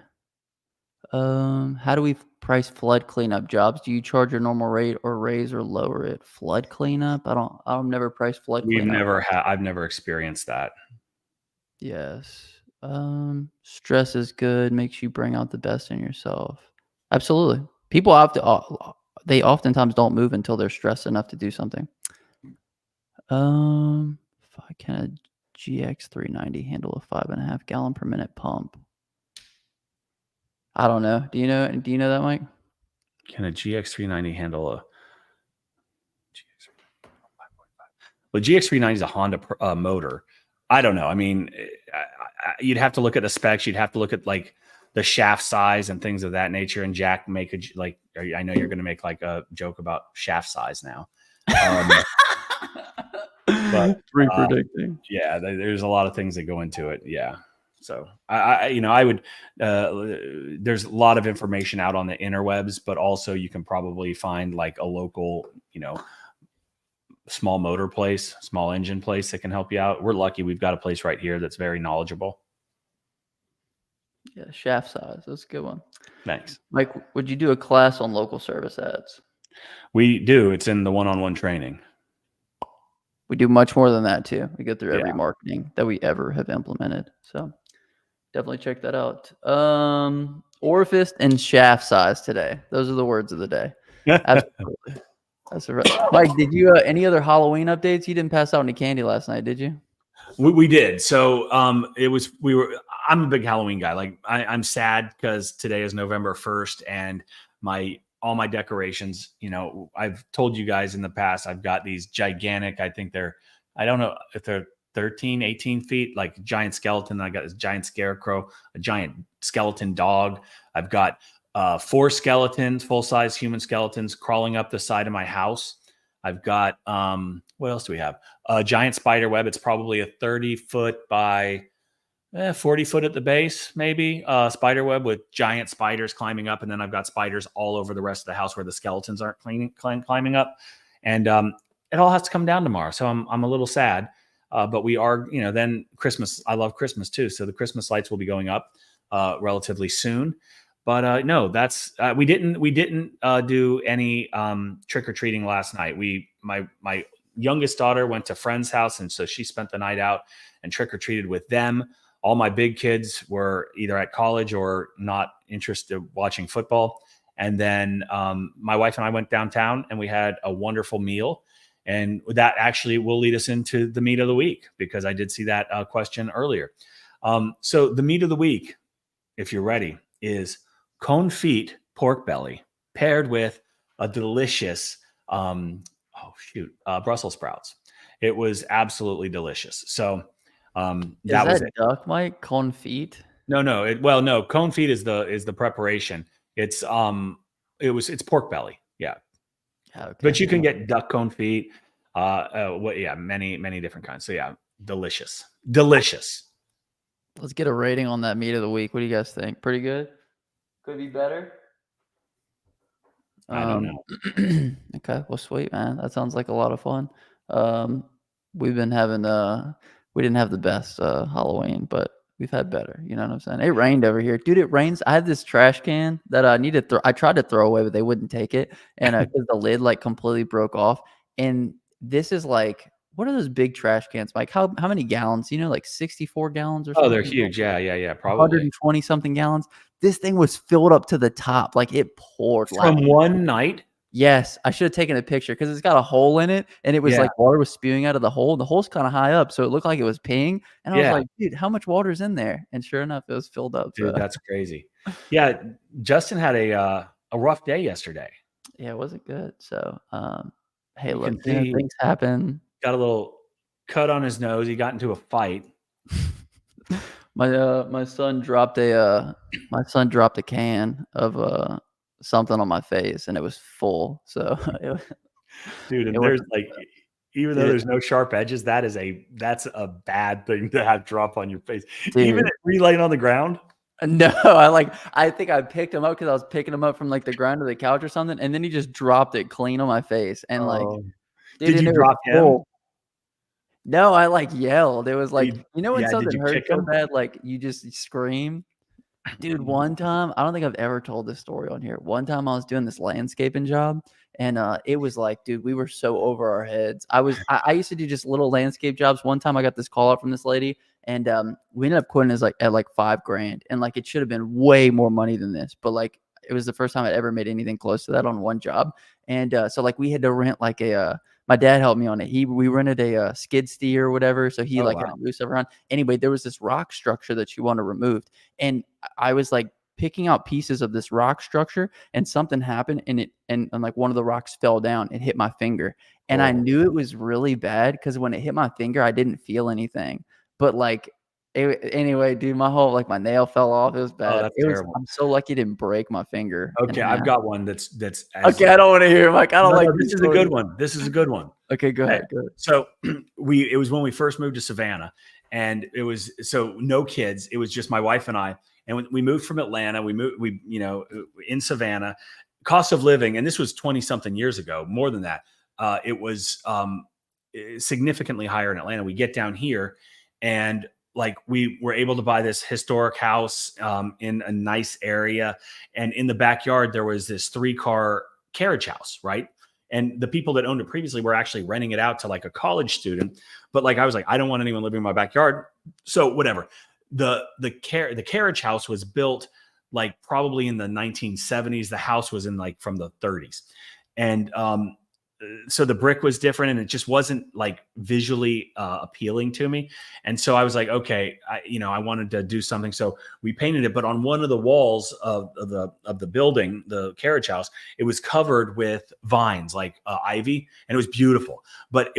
How do we price flood cleanup jobs? Do you charge your normal rate or raise or lower it? Flood cleanup? I've never priced flood cleanup. I've never experienced that. Yes. Stress is good, makes you bring out the best in yourself. Absolutely. People have to, they oftentimes don't move until they're stressed enough to do something. Can a GX390 handle a 5.5 gallon per minute pump? I don't know. Do you know that, Mike? Can a GX390 handle a GX390? Well, GX390 is a Honda motor. I don't know. I mean, you'd have to look at the specs. You'd have to look at like the shaft size and things of that nature. And Jack, I know you're going to make like a joke about shaft size now. But predicting. Yeah, there's a lot of things that go into it. Yeah. So I would, there's a lot of information out on the interwebs, but also you can probably find like a local, small motor place, small engine place that can help you out. We're lucky. We've got a place right here that's very knowledgeable. Yeah. Shaft size. That's a good one. Thanks. Mike, would you do a class on local service ads? We do. It's in the one-on-one training. We do much more than that too. We go through every marketing that we ever have implemented. So definitely check that out. Orifice and shaft size today. Those are the words of the day. Absolutely. That's right. Mike, did you any other Halloween updates? You didn't pass out any candy last night, did you? We did. So I'm a big Halloween guy. Like I'm sad because today is November 1st and all my decorations, I've told you guys in the past, I've got these gigantic, I don't know if they're 13, 18 feet, like giant skeleton. I got this giant scarecrow, a giant skeleton dog. I've got 4 skeletons, full-size human skeletons crawling up the side of my house. I've got, what else do we have? A giant spider web. It's probably a 30-foot by 40 foot at the base, maybe. Spider web with giant spiders climbing up. And then I've got spiders all over the rest of the house where the skeletons aren't climbing up. And it all has to come down tomorrow. So I'm a little sad. But we are, then Christmas. I love Christmas too. So the Christmas lights will be going up relatively soon. But no, that's we didn't do any trick-or-treating last night. My youngest daughter went to a friend's house, and so she spent the night out and trick-or-treated with them. All my big kids were either at college or not interested in watching football. And then my wife and I went downtown and we had a wonderful meal. And that actually will lead us into the meat of the week, because I did see that question earlier. So the meat of the week, if you're ready, is confit pork belly paired with a delicious Brussels sprouts. It was absolutely delicious. So that was it. Duck, Mike? Confit? No. Confit is the preparation. It's it's pork belly. Yeah. Okay. But you can get duck confit. Many different kinds. So yeah, delicious. Let's get a rating on that meat of the week. What do you guys think? Pretty good? Could be better? I don't know. Okay. Well, sweet, man. That sounds like a lot of fun. We've been having we didn't have the best Halloween, but We've had better, you know what I'm saying? It rained over here. Dude, it rains. I had this trash can that I needed to I tried to throw away, but they wouldn't take it, and, 'cause the lid, like, completely broke off, and this is, like what are those big trash cans, Mike? How many gallons? You know, like 64 gallons or Oh, they're something? huge. Yeah, yeah, yeah, probably. 120 something gallons. This thing was filled up to the top, like, it poured last From one night? Yes, I should have taken a picture because 'cause it's got a hole in it, and it was Yeah, like water was spewing out of the hole. The hole's kinda high up, so it looked like it was peeing, and I was yeah. like, "Dude, how much water's in there?" And sure enough, it was filled up, Dude, so that's crazy. Yeah, Justin had a rough day yesterday. yeah, it wasn't good. So, hey, You look, can see things happen. got a little cut on his nose. He got into a fight. My son dropped a can of, something on my face, and it was full, so Dude, it and was there's like even though dude there's no sharp edges, that's a bad thing to have drop on your face. Even dude. at relaying on the ground? No, I think I picked him up because I was picking him up from, like, the ground of the couch or something, and then he just dropped it clean on my face, and, like, Oh. dude, Did and you it was drop him? full. No, I, like, yelled. It was like You you know when yeah, did something you hurts kick so him? bad, like, you just scream? Dude, one time I don't think I've ever told this story on here. One time I was doing this landscaping job, and, it was like, dude, we were so over our heads. I used to do just little landscape jobs. One time I got this call out from this lady, and, we ended up quitting as, like at, like, 5 grand, and, like, it should have been way more money than this, but, like, it was the first time I'd ever made anything close to that on one job, and, so, like, we had to rent, like, my dad helped me on it. We rented a, skid steer or whatever, so he, Oh, like, had to wow. move stuff around. Anyway, there was this rock structure that you wanna remove, and I was, like, picking out pieces of this rock structure, and something happened, and like, one of the rocks fell down and hit my finger, and I Oh. knew it was really bad because when it hit my finger, I didn't feel anything, but, like, anyway, dude, my whole like, my nail fell off, it was Oh, bad. that's It was terrible. I'm so lucky it didn't break my finger in Okay, I've half. got one that's as Okay, I don't wanna hear him, like, I don't no, like no, this these is a good stories. one. This is a good one. Okay, go Okay. ahead, go ahead. So we it was when we first moved to Savannah, and it was so no kids. It was just my wife and I. And when we moved from Atlanta, in Savannah, cost of living, and this was 20 something years ago, more than that. It was significantly higher in Atlanta. We get down here, and like we were able to buy this historic house in a nice area, and in the backyard there was this 3-car carriage house, right? And the people that owned it previously were actually renting it out to like a college student. But like I was like, I don't want anyone living in my backyard. So whatever. The carriage house was built like probably in the 1970s. The house was in like from the 30s. And so the brick was different and it just wasn't like visually appealing to me. And so I was like, okay, I wanted to do something. So we painted it, but on one of the walls of the building, the carriage house, it was covered with vines like ivy, and it was beautiful, but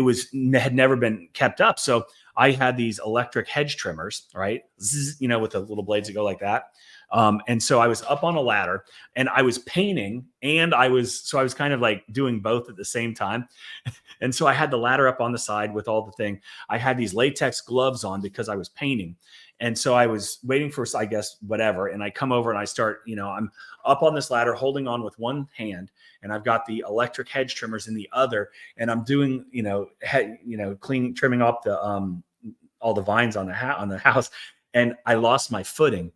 had never been kept up. So I had these electric hedge trimmers, right? Zzz, with the little blades that go like that. And so I was up on a ladder and I was painting, and I was kind of like doing both at the same time. And so I had the ladder up on the side with all the thing. I had these latex gloves on because I was painting. And so I was waiting for, I guess, whatever. And I come over and I start, I'm up on this ladder holding on with one hand, and I've got the electric hedge trimmers in the other. And I'm doing, trimming up the, all the vines on the house. And I lost my footing.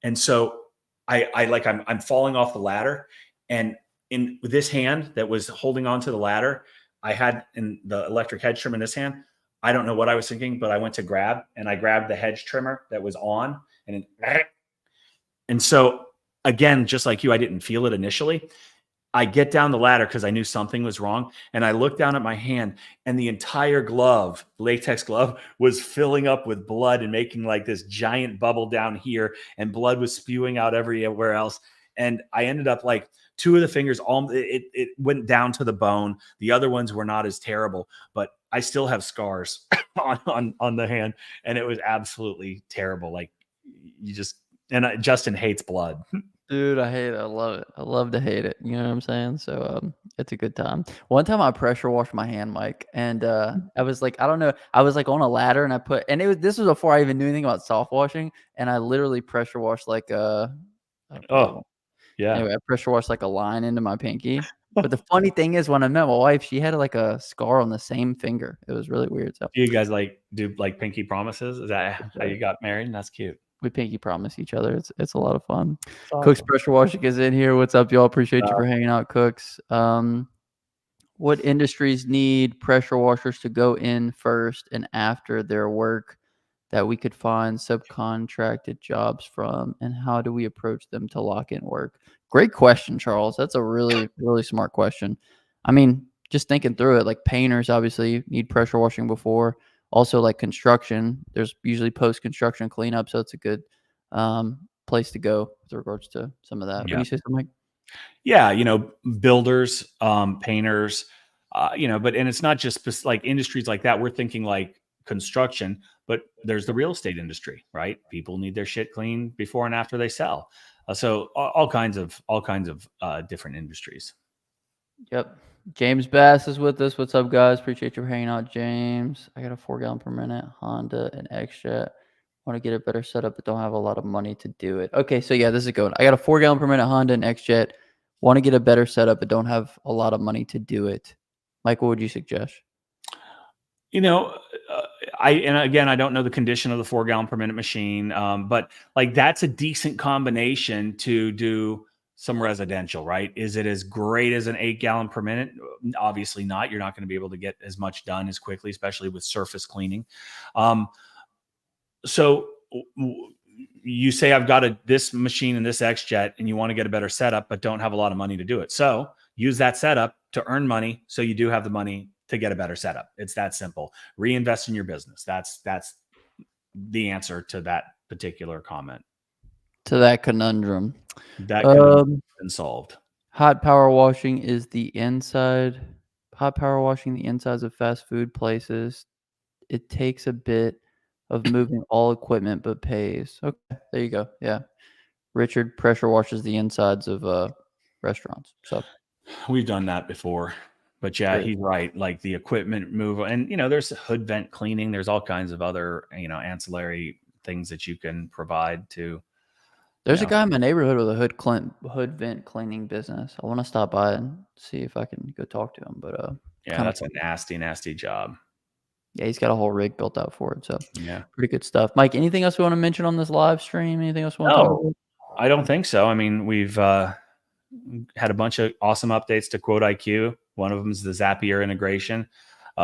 And so I'm falling off the ladder, and in this hand that was holding onto the ladder, I had in the electric hedge trimmer in this hand. I don't know what I was thinking, but I went to grab, and I grabbed the hedge trimmer that was on, and so again, just like you, I didn't feel it initially. I get down the ladder because I knew something was wrong. And I looked down at my hand, and the entire glove, latex glove, was filling up with blood and making like this giant bubble down here. And blood was spewing out everywhere else. And I ended up like 2 of the fingers, it went down to the bone. The other ones were not as terrible, but I still have scars on the hand. And it was absolutely terrible. Like Justin hates blood. Dude, I hate it. I love it. I love to hate it. You know what I'm saying? So, it's a good time. One time I pressure washed my hand, Mike, and I was like, I don't know, I was like on a ladder, and this was before I even knew anything about soft washing, and I literally pressure washed like I probably Oh, won't. yeah. Anyway, I pressure washed like a line into my pinky. But the funny thing is, when I met my wife, she had like a scar on the same finger. It was really weird. So, Do you guys do like pinky promises? Is that for how sure. you got married? That's cute. We pinky promise each other. It's a lot of fun. Awesome. Cooks Pressure Washing is in here. What's up, y'all? Appreciate you for hanging out, Cooks. What industries need pressure washers to go in first and after their work that we could find subcontracted jobs from, and how do we approach them to lock in work? Great question, Charles. That's a really, really smart question. I mean, just thinking through it, like painters obviously need pressure washing before. Also, like construction, there's usually post-construction cleanup, so it's a good place to go with regards to some of that. What do Yeah. you say, something like? Yeah, builders, painters, but and it's not just like industries like that. We're thinking like construction, but there's the real estate industry, right? People need their shit clean before and after they sell. So all kinds of different industries. Yep. James Bass is with us. What's up, guys? Appreciate you for hanging out, James. I got a 4 gallon per minute Honda and X-Jet. Want to get a better setup, but don't have a lot of money to do it. Okay, so yeah, this is a good one. I got a 4 gallon per minute Honda and X-Jet. Want to get a better setup, but don't have a lot of money to do it. Mike, what would you suggest? I don't know the condition of the 4 gallon per minute machine, but like that's a decent combination to do some residential, right? Is it as great as an 8 gallon per minute? Obviously not. You're not going to be able to get as much done as quickly, especially with surface cleaning. So you say I've got this machine and this X-Jet, and you want to get a better setup, but don't have a lot of money to do it. So use that setup to earn money, so you do have the money to get a better setup. It's that simple. Reinvest in your business. That's the answer to that particular comment. To that conundrum. That conundrum has been solved. Hot power washing the insides of fast food places. It takes a bit of moving all equipment, but pays. Okay, there you go. Yeah. Richard pressure washes the insides of restaurants. So we've done that before. But yeah, he's right. Like the equipment move, and there's hood vent cleaning. There's all kinds of other ancillary things that you can provide to. There's a guy in my neighborhood with a hood vent cleaning business. I want to stop by and see if I can go talk to him. But yeah, that's a nasty job. Yeah, he's got a whole rig built out for it. So yeah, pretty good stuff. Mike, anything else we want to mention on this live stream? Anything else we want to talk about? I don't think so. I mean, we've had a bunch of awesome updates to QuoteIQ. One of them is the Zapier integration,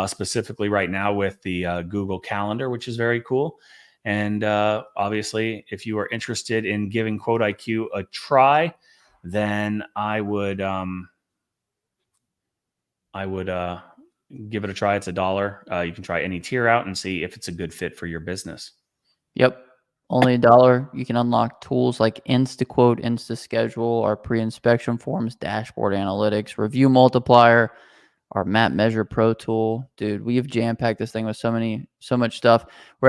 specifically right now with the Google Calendar, which is very cool. And obviously, if you are interested in giving QuoteIQ a try, then I would give it a try. It's $1. You can try any tier out and see if it's a good fit for your business. Yep. Only $1. You can unlock tools like InstaQuote, InstaSchedule, our pre-inspection forms, dashboard analytics, review multiplier, our map measure pro tool. Dude, we have jam-packed this thing with so much stuff. We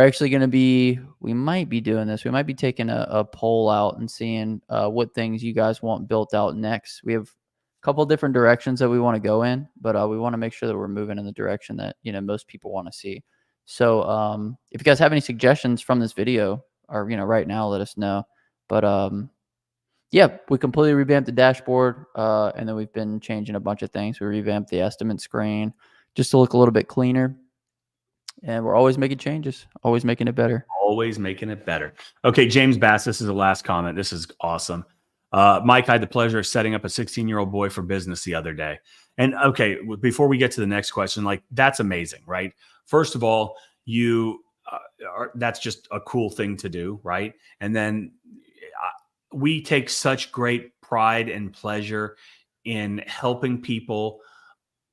might be doing this. We might be taking a poll out and seeing what things you guys want built out next. We have a couple different directions that we want to go in, but we want to make sure that we're moving in the direction that most people want to see. So if you guys have any suggestions from this video, or right now, let us know. But yeah, we completely revamped the dashboard, and then we've been changing a bunch of things. We revamped the estimate screen just to look a little bit cleaner, and we're always making changes, always making it better. Always making it better. Okay, James Bass, this is the last comment. This is awesome. Mike, I had the pleasure of setting up a 16-year-old boy for business the other day. And okay, before we get to the next question, like that's amazing, right? First of all, that's just a cool thing to do, right? And then we take such great pride and pleasure in helping people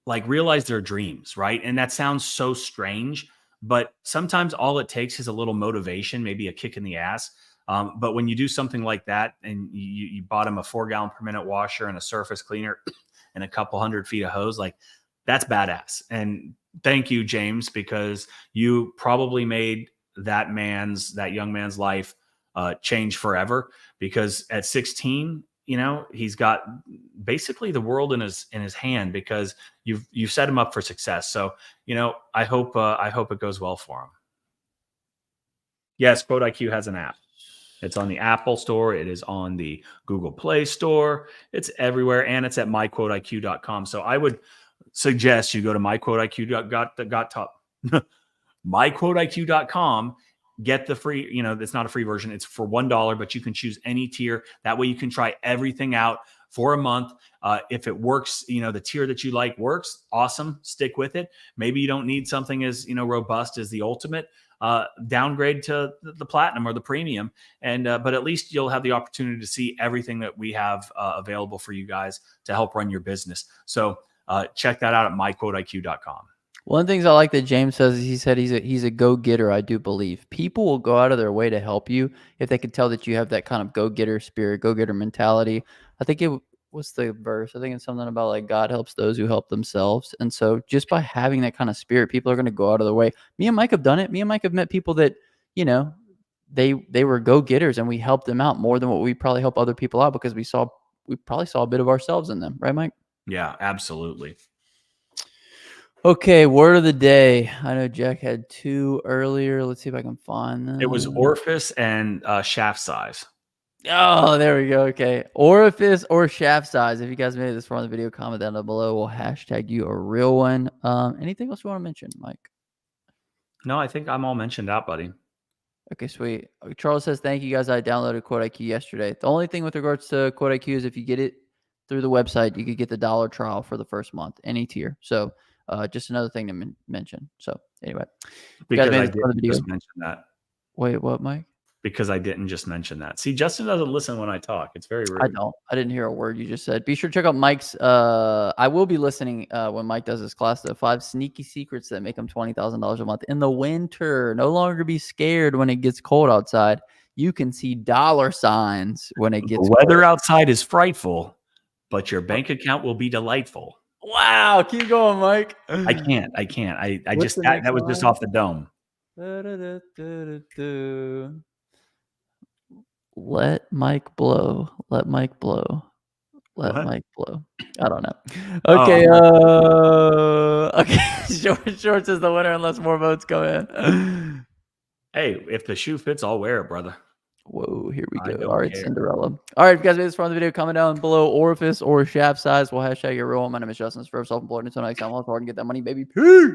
like realize their dreams, right? And that sounds so strange, but sometimes all it takes is a little motivation, maybe a kick in the ass. But when you do something like that and you bought him a 4-gallon per minute washer and a surface cleaner and a couple 100 feet of hose, like that's badass. And thank you, James, because you probably made that young man's life change forever, because at 16, he's got basically the world in his hand, because you've set him up for success. So, I hope it goes well for him. Yes, QuoteIQ has an app. It's on the Apple Store. It is on the Google Play Store. It's everywhere, and it's at myquoteiq.com. So I would suggest you go to myquoteiq.com, get the free, it's not a free version. It's for $1, but you can choose any tier. That way you can try everything out for a month. If it works, the tier that you like works, awesome. Stick with it. Maybe you don't need something as, robust as the ultimate. Downgrade to the platinum or the premium. But at least you'll have the opportunity to see everything that we have available for you guys to help run your business. So check that out at myquoteiq.com. One of the things I like that James says is he said he's a go-getter, I do believe. People will go out of their way to help you if they can tell that you have that kind of go-getter spirit, go-getter mentality. I think what's the verse? I think it's something about like God helps those who help themselves. And so just by having that kind of spirit, people are going to go out of their way. Me and Mike have done it. Me and Mike have met people that, they were go-getters and we helped them out more than what we probably help other people out because we probably saw a bit of ourselves in them. Right, Mike? Yeah, absolutely. Okay, word of the day. I know Jack had 2 earlier. Let's see if I can find them. It was orifice and shaft size. Oh, there we go. Okay. Orifice or shaft size. If you guys made this far in the video, comment down below. We'll hashtag you a real one. Anything else you want to mention, Mike? No, I think I'm all mentioned out, buddy. Okay, sweet. Charles says, thank you guys. I downloaded QuoteIQ yesterday. The only thing with regards to QuoteIQ is if you get it through the website, you could get the $1 trial for the first month, any tier. So just another thing to mention. So anyway. Because I didn't just mention that. Wait, what, Mike? Because I didn't just mention that. See, Justin doesn't listen when I talk. It's very rude. I don't. I didn't hear a word you just said. Be sure to check out Mike's. I will be listening when Mike does his class. The 5 sneaky secrets that make him $20,000 a month in the winter. No longer be scared when it gets cold outside. You can see dollar signs when it gets the weather cold. outside is frightful, but your bank account will be delightful. Wow, keep going, Mike. I can't. I just that was just off the dome. Let Mike blow. Let Mike blow. Let What? Mike blow. I don't know. Okay. Okay. Shorts is the winner unless more votes go in. Hey, if the shoe fits, I'll wear it, brother. Whoa, here we I go. don't All right, care. Cinderella. All right, if you guys made this far in the video, comment down below orifice or shaft size. We'll hashtag your real one. My name is Justin. For self-employed. Until next time, I'll hard and get that money, baby. Peace.